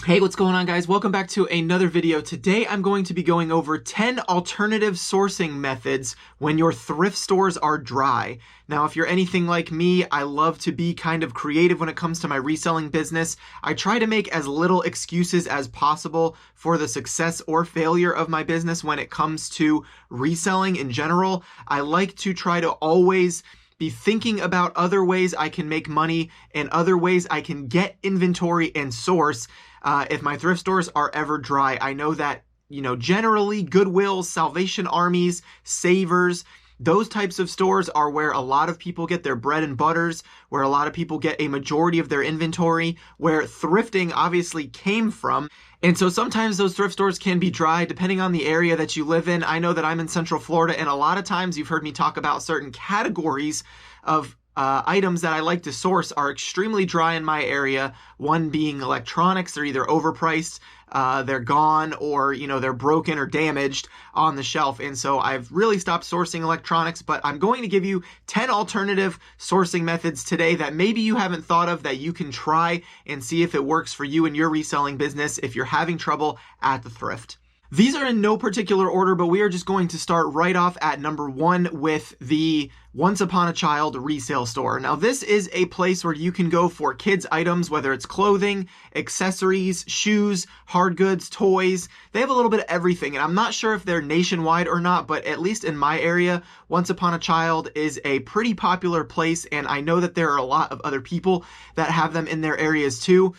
Hey, what's going on, guys? Welcome back to another video. Today I'm going to be going over 10 alternative sourcing methods when your thrift stores are dry. Now, if you're anything like me, I love to be kind of creative when it comes to my reselling business. I try to make as little excuses as possible for the success or failure of my business when it comes to reselling in general. I like to try to always be thinking about other ways I can make money and other ways I can get inventory and source if my thrift stores are ever dry. I know that, generally Goodwills, Salvation Armies, Savers, those types of stores are where a lot of people get their bread and butters, where a lot of people get a majority of their inventory, where thrifting obviously came from. And so sometimes those thrift stores can be dry depending on the area that you live in. I know that I'm in Central Florida, and a lot of times you've heard me talk about certain categories of items that I like to source are extremely dry in my area. One being electronics. They're either overpriced, they're gone, or they're broken or damaged on the shelf. And so I've really stopped sourcing electronics, but I'm going to give you 10 alternative sourcing methods today that maybe you haven't thought of, that you can try and see if it works for you in your reselling business if you're having trouble at the thrift. These are in no particular order, but we are just going to start right off at number 1 with the Once Upon a Child resale store. Now, this is a place where you can go for kids items, whether it's clothing, accessories, shoes, hard goods, toys. They have a little bit of everything, and I'm not sure if they're nationwide or not, but at least in my area, Once Upon a Child is a pretty popular place, and I know that there are a lot of other people that have them in their areas too.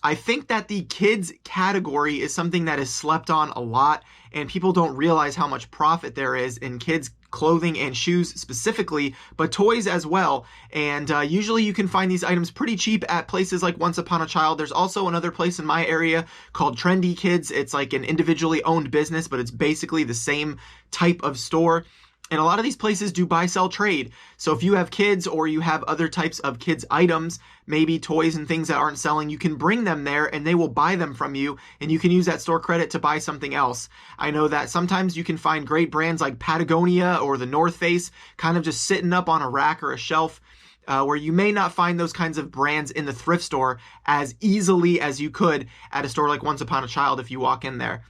I think that the kids category is something that is slept on a lot, and people don't realize how much profit there is in kids clothing and shoes specifically, but toys as well. And usually you can find these items pretty cheap at places like Once Upon a Child. There's also another place in my area called Trendy Kids. It's like an individually owned business, but it's basically the same type of store. And a lot of these places do buy, sell, trade. So if you have kids or you have other types of kids items, maybe toys and things that aren't selling, you can bring them there and they will buy them from you, and you can use that store credit to buy something else. I know that sometimes you can find great brands like Patagonia or the North Face kind of just sitting up on a rack or a shelf, where you may not find those kinds of brands in the thrift store as easily as you could at a store like Once Upon a Child if you walk in there.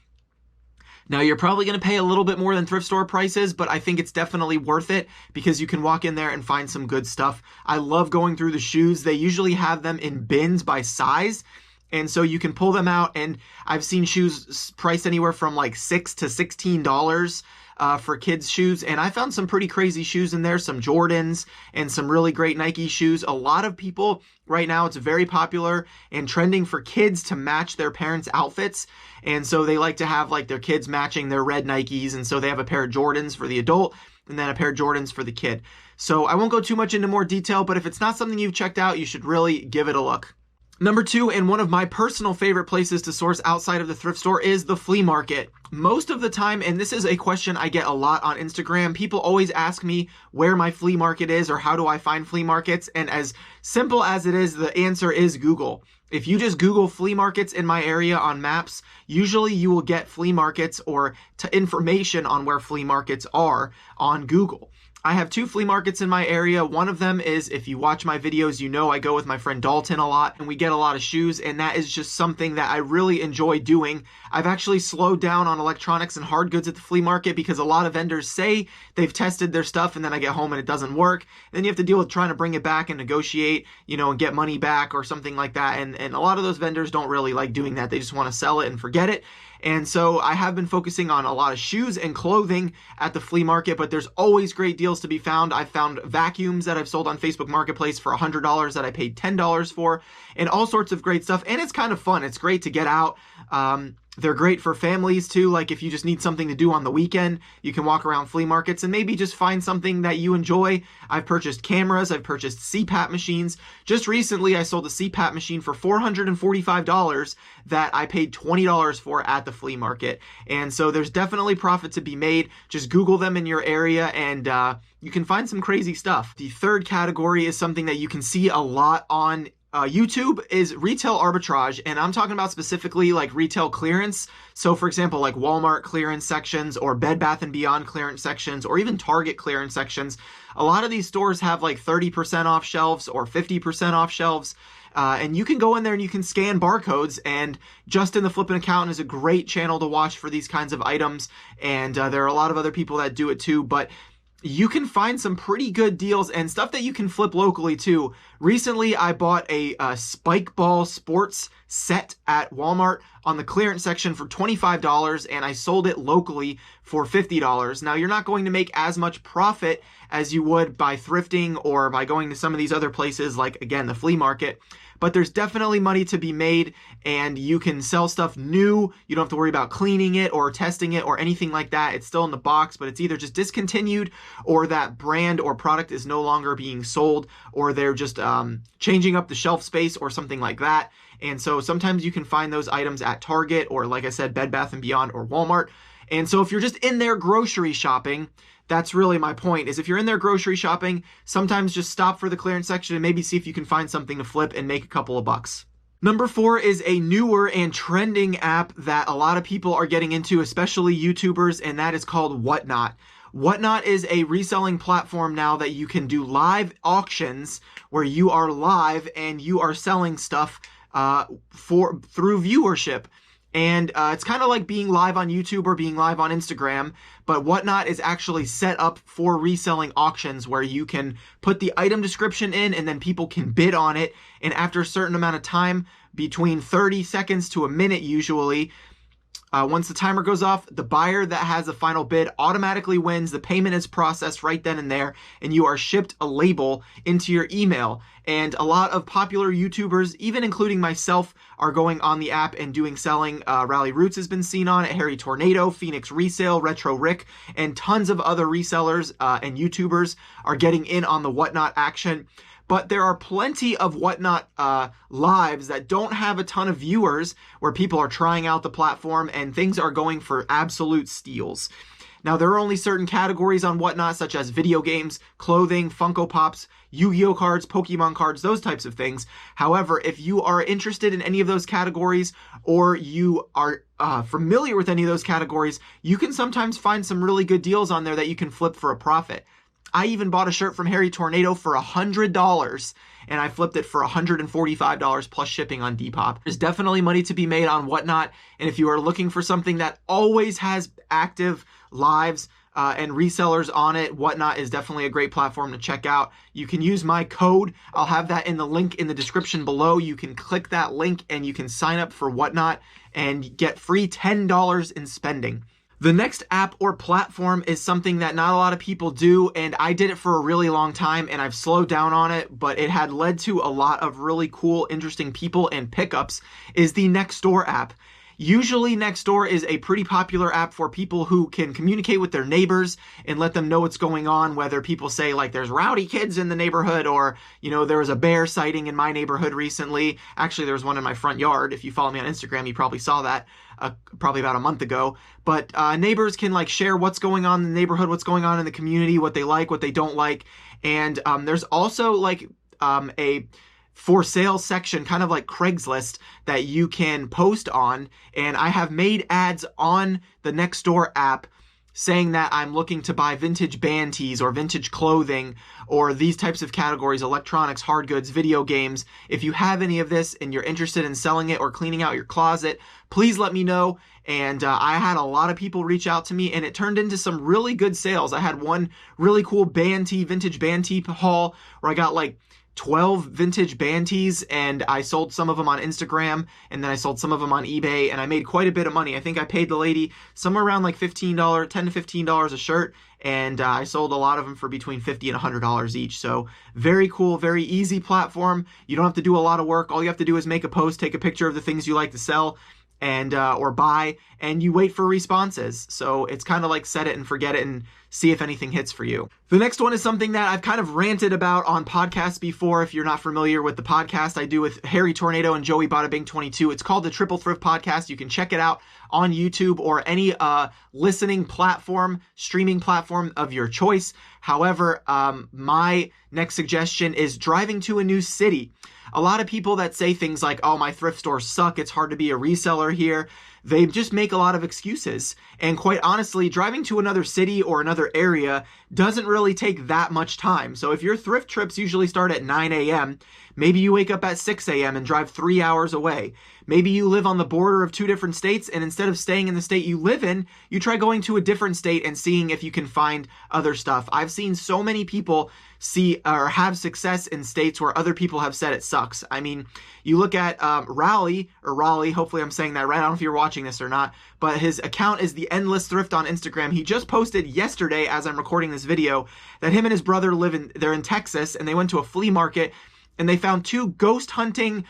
Now, you're probably going to pay a little bit more than thrift store prices, but I think it's definitely worth it because you can walk in there and find some good stuff. I love going through the shoes. They usually have them in bins by size, and so you can pull them out, and I've seen shoes priced anywhere from like $6 to $16 for kids' shoes, and I found some pretty crazy shoes in there, some Jordans and some really great Nike shoes. A lot of people right now, it's very popular and trending for kids to match their parents' outfits, and so they like to have like their kids matching their red Nikes, and so they have a pair of Jordans for the adult and then a pair of Jordans for the kid. So I won't go too much into more detail, but if it's not something you've checked out, you should really give it a look. Number 2, and one of my personal favorite places to source outside of the thrift store, is the flea market. Most of the time, and this is a question I get a lot on Instagram, people always ask me where my flea market is or how do I find flea markets, and as simple as it is, the answer is Google. If you just Google flea markets in my area on maps, usually you will get flea markets or information on where flea markets are on Google. I have 2 flea markets in my area. One of them is, if you watch my videos, I go with my friend Dalton a lot, and we get a lot of shoes, and that is just something that I really enjoy doing. I've actually slowed down on electronics and hard goods at the flea market because a lot of vendors say they've tested their stuff, and then I get home and it doesn't work. Then you have to deal with trying to bring it back and negotiate, and get money back or something like that. And a lot of those vendors don't really like doing that. They just want to sell it and forget it. And so I have been focusing on a lot of shoes and clothing at the flea market, but there's always great deals to be found. I've found vacuums that I've sold on Facebook Marketplace for $100 that I paid $10 for, and all sorts of great stuff. And it's kind of fun. It's great to get out. They're great for families too. Like if you just need something to do on the weekend, you can walk around flea markets and maybe just find something that you enjoy. I've purchased cameras. I've purchased CPAP machines. Just recently, I sold a CPAP machine for $445 that I paid $20 for at the flea market. And so there's definitely profit to be made. Just Google them in your area and you can find some crazy stuff. The third category is something that you can see a lot on YouTube is retail arbitrage, and I'm talking about specifically like retail clearance. So for example, like Walmart clearance sections or Bed Bath & Beyond clearance sections or even Target clearance sections. A lot of these stores have like 30% off shelves or 50% off shelves. And you can go in there and you can scan barcodes, and Justin the Flippin' Accountant is a great channel to watch for these kinds of items. And there are a lot of other people that do it too, but you can find some pretty good deals and stuff that you can flip locally too. Recently, I bought a spike ball sports set at Walmart on the clearance section for $25, and I sold it locally for $50. Now, you're not going to make as much profit as you would by thrifting or by going to some of these other places like, again, the flea market. But there's definitely money to be made, and you can sell stuff new. You don't have to worry about cleaning it or testing it or anything like that. It's still in the box, but it's either just discontinued or that brand or product is no longer being sold, or they're just changing up the shelf space or something like that. And so sometimes you can find those items at Target or, like I said, Bed Bath & Beyond or Walmart. And so if you're just in there grocery shopping, that's really my point, is if you're in there grocery shopping, sometimes just stop for the clearance section and maybe see if you can find something to flip and make a couple of bucks. Number 4 is a newer and trending app that a lot of people are getting into, especially YouTubers, and that is called Whatnot. Whatnot is a reselling platform now that you can do live auctions where you are live and you are selling stuff through viewership. And it's kind of like being live on YouTube or being live on Instagram, but Whatnot is actually set up for reselling auctions where you can put the item description in and then people can bid on it. And after a certain amount of time, between 30 seconds to a minute usually, once the timer goes off, the buyer that has the final bid automatically wins. The payment is processed right then and there, and you are shipped a label into your email. And a lot of popular YouTubers, even including myself, are going on the app and doing selling. Rally Roots has been seen on it, Harry Tornado, Phoenix Resale, Retro Rick, and tons of other resellers and YouTubers are getting in on the Whatnot action. But there are plenty of Whatnot lives that don't have a ton of viewers where people are trying out the platform and things are going for absolute steals. Now, there are only certain categories on Whatnot, such as video games, clothing, Funko Pops, Yu-Gi-Oh cards, Pokemon cards, those types of things. However, if you are interested in any of those categories or you are familiar with any of those categories, you can sometimes find some really good deals on there that you can flip for a profit. I even bought a shirt from Harry Tornado for $100, and I flipped it for $145 plus shipping on Depop. There's definitely money to be made on Whatnot, and if you are looking for something that always has active lives and resellers on it, Whatnot is definitely a great platform to check out. You can use my code. I'll have that in the link in the description below. You can click that link and you can sign up for Whatnot and get free $10 in spending. The next app or platform is something that not a lot of people do, and I did it for a really long time and I've slowed down on it, but it had led to a lot of really cool, interesting people and pickups, is the Nextdoor app. Usually Nextdoor is a pretty popular app for people who can communicate with their neighbors and let them know what's going on, whether people say like there's rowdy kids in the neighborhood or, you know, there was a bear sighting in my neighborhood recently. Actually, there was one in my front yard. If you follow me on Instagram, you probably saw that probably about a month ago. But neighbors can like share what's going on in the neighborhood, what's going on in the community, what they like, what they don't like. And there's also like a for sale section, kind of like Craigslist, that you can post on. And I have made ads on the Nextdoor app saying that I'm looking to buy vintage band tees or vintage clothing or these types of categories, electronics, hard goods, video games. If you have any of this and you're interested in selling it or cleaning out your closet, please let me know. And I had a lot of people reach out to me and it turned into some really good sales. I had one really cool vintage band tee haul where I got like 12 vintage band tees and I sold some of them on Instagram and then I sold some of them on eBay and I made quite a bit of money. I think I paid the lady somewhere around like $10 to $15 a shirt, and I sold a lot of them for between $50 and $100 each. So very cool, very easy platform. You don't have to do a lot of work. All you have to do is make a post, take a picture of the things you like to sell and or buy, and you wait for responses. So it's kind of like set it and forget it and see if anything hits for you. The next one is something that I've kind of ranted about on podcasts before. If you're not familiar with the podcast I do with Harry Tornado and Joey Bada Bing 22, it's called the Triple Thrift Podcast. You can check it out on YouTube or any listening platform, streaming platform of your choice. However, my next suggestion is driving to a new city. a lot of people that say things like, oh, my thrift stores suck, it's hard to be a reseller here, they just make a lot of excuses. And quite honestly, driving to another city or another area doesn't really take that much time. So if your thrift trips usually start at 9 a.m., maybe you wake up at 6 a.m. and drive 3 hours away. Maybe you live on the border of 2 different states, and instead of staying in the state you live in, you try going to a different state and seeing if you can find other stuff. I've seen so many people see or have success in states where other people have said it sucks. I mean, you look at Raleigh, hopefully I'm saying that right, I don't know if you're watching this or not, but his account is The Endless Thrift on Instagram. He just posted yesterday, as I'm recording this video, that him and his brother they're in Texas, and they went to a flea market and they found 2 ghost hunting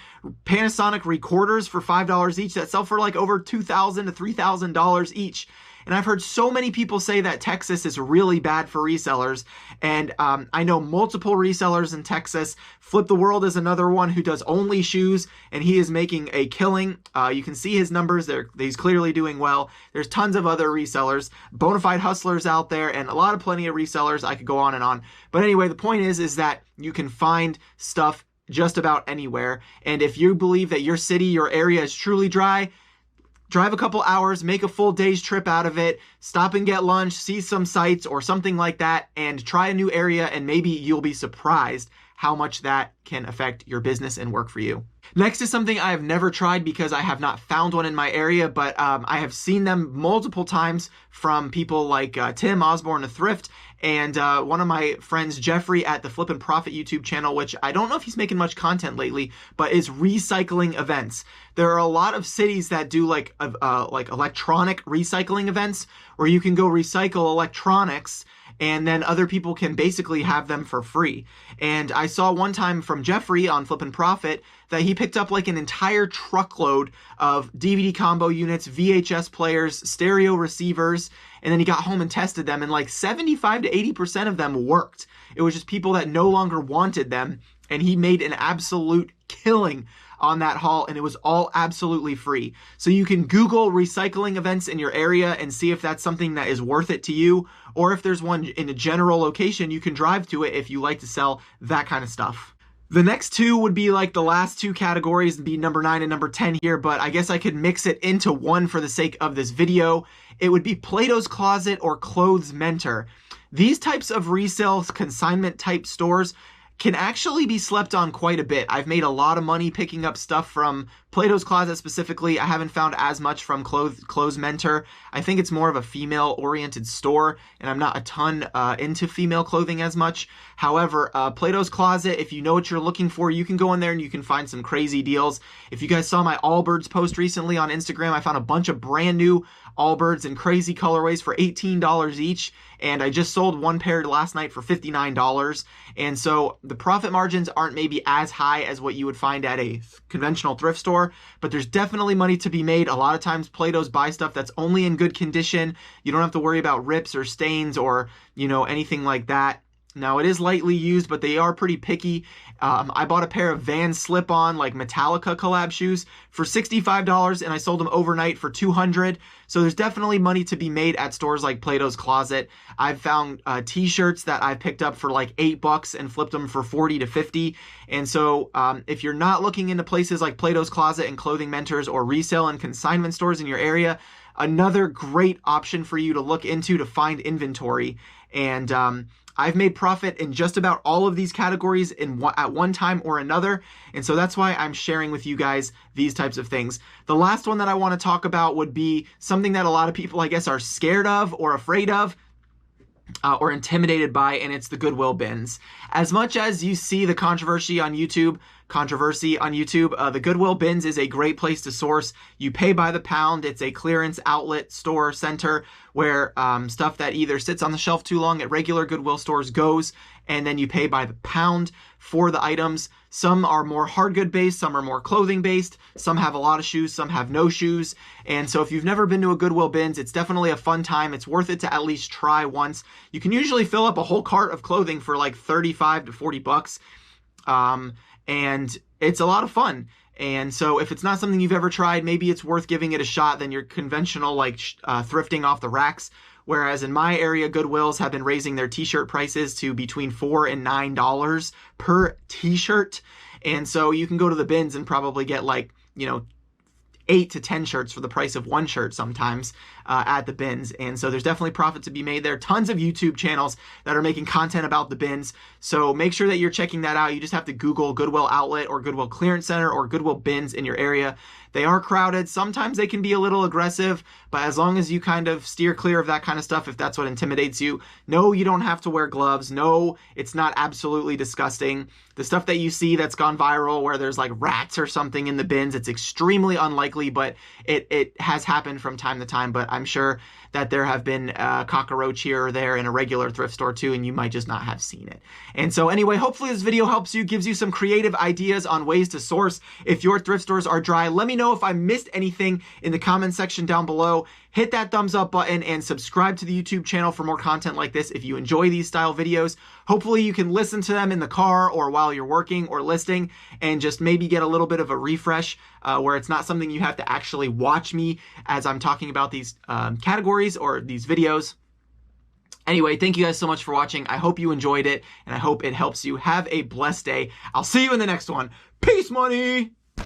Panasonic recorders for $5 each that sell for like over $2,000 to $3,000 each. And I've heard so many people say that Texas is really bad for resellers. And I know multiple resellers in Texas. Flip the World is another one who does only shoes, and he is making a killing. You can see his numbers. He's clearly doing well. There's tons of other resellers, Bonafide hustlers out there, and plenty of resellers. I could go on and on. But anyway, the point is that you can find stuff just about anywhere. And if you believe that your city, your area is truly dry, drive a couple hours, make a full day's trip out of it, stop and get lunch, see some sights or something like that, and try a new area, and maybe you'll be surprised how much that can affect your business and work for you. Next is something I have never tried because I have not found one in my area, but I have seen them multiple times from people like Tim Osborne of Thrift, and one of my friends, Jeffrey, at the Flip and Profit YouTube channel, which I don't know if he's making much content lately, but is recycling events. There are a lot of cities that do like electronic recycling events where you can go recycle electronics and then other people can basically have them for free. And I saw one time from Jeffrey on Flip and Profit that he picked up like an entire truckload of DVD combo units, VHS players, stereo receivers, and then he got home and tested them, and like 75 to 80% of them worked. It was just people that no longer wanted them, and he made an absolute killing on that haul, and it was all absolutely free. So you can Google recycling events in your area and see if that's something that is worth it to you, or if there's one in a general location, you can drive to it if you like to sell that kind of stuff. The next 2 would be like the last 2 categories, be number 9 and number 10 here, but I guess I could mix it into one for the sake of this video. It would be Plato's Closet or Clothes Mentor. These types of resale consignment type stores can actually be slept on quite a bit. I've made a lot of money picking up stuff from Plato's Closet specifically. I haven't found as much from Clothes Mentor. I think it's more of a female-oriented store, and I'm not a ton into female clothing as much. However, Plato's Closet, if you know what you're looking for, you can go in there and you can find some crazy deals. If you guys saw my Allbirds post recently on Instagram, I found a bunch of brand new Allbirds in crazy colorways for $18 each, and I just sold one pair last night for $59. And so the profit margins aren't maybe as high as what you would find at a conventional thrift store, but there's definitely money to be made. A lot of times Plato's buy stuff that's only in good condition. You don't have to worry about rips or stains or, anything like that. Now, it is lightly used, but they are pretty picky. I bought a pair of Vans slip-on, like Metallica collab shoes for $65, and I sold them overnight for $200. So there's definitely money to be made at stores like Plato's Closet. I've found t-shirts that I picked up for like $8 and flipped them for 40 to 50. And so if you're not looking into places like Plato's Closet and Clothing Mentors or resale and consignment stores in your area, another great option for you to look into to find inventory. And I've made profit in just about all of these categories at one time or another, and so that's why I'm sharing with you guys these types of things. The last one that I want to talk about would be something that a lot of people, I guess, are scared of or afraid of or intimidated by, and it's the Goodwill bins. As much as you see the controversy on YouTube, the Goodwill bins is a great place to source. You pay by the pound. It's a clearance outlet store center where stuff that either sits on the shelf too long at regular Goodwill stores goes, and then you pay by the pound for the items. Some are more hard good based, some are more clothing based, some have a lot of shoes, some have no shoes. And so if you've never been to a Goodwill bins, it's definitely a fun time. It's worth it to at least try once. You can usually fill up a whole cart of clothing for like 35 to 40 bucks. And it's a lot of fun. And so if it's not something you've ever tried, maybe it's worth giving it a shot than your conventional like thrifting off the racks. Whereas in my area, Goodwills have been raising their t-shirt prices to between $4 and $9 per t-shirt. And so you can go to the bins and probably get like, 8 to 10 shirts for the price of one shirt sometimes at the bins. And so there's definitely profit to be made there. Tons of YouTube channels that are making content about the bins. So make sure that you're checking that out. You just have to Google Goodwill Outlet or Goodwill Clearance Center or Goodwill bins in your area. They are crowded. Sometimes they can be a little aggressive, but as long as you kind of steer clear of that kind of stuff, if that's what intimidates you, no, you don't have to wear gloves. No, it's not absolutely disgusting. The stuff that you see that's gone viral where there's like rats or something in the bins, it's extremely unlikely, but it has happened from time to time. But I'm sure that there have been a cockroach here or there in a regular thrift store too, and you might just not have seen it. And so anyway, hopefully this video helps you, gives you some creative ideas on ways to source if your thrift stores are dry. Let me know if I missed anything in the comment section down below. Hit that thumbs up button and subscribe to the YouTube channel for more content like this if you enjoy these style videos. Hopefully you can listen to them in the car or while you're working or listing and just maybe get a little bit of a refresh where it's not something you have to actually watch me as I'm talking about these categories or these videos. Anyway, thank you guys so much for watching. I hope you enjoyed it and I hope it helps you. Have a blessed day. I'll see you in the next one. Peace, money!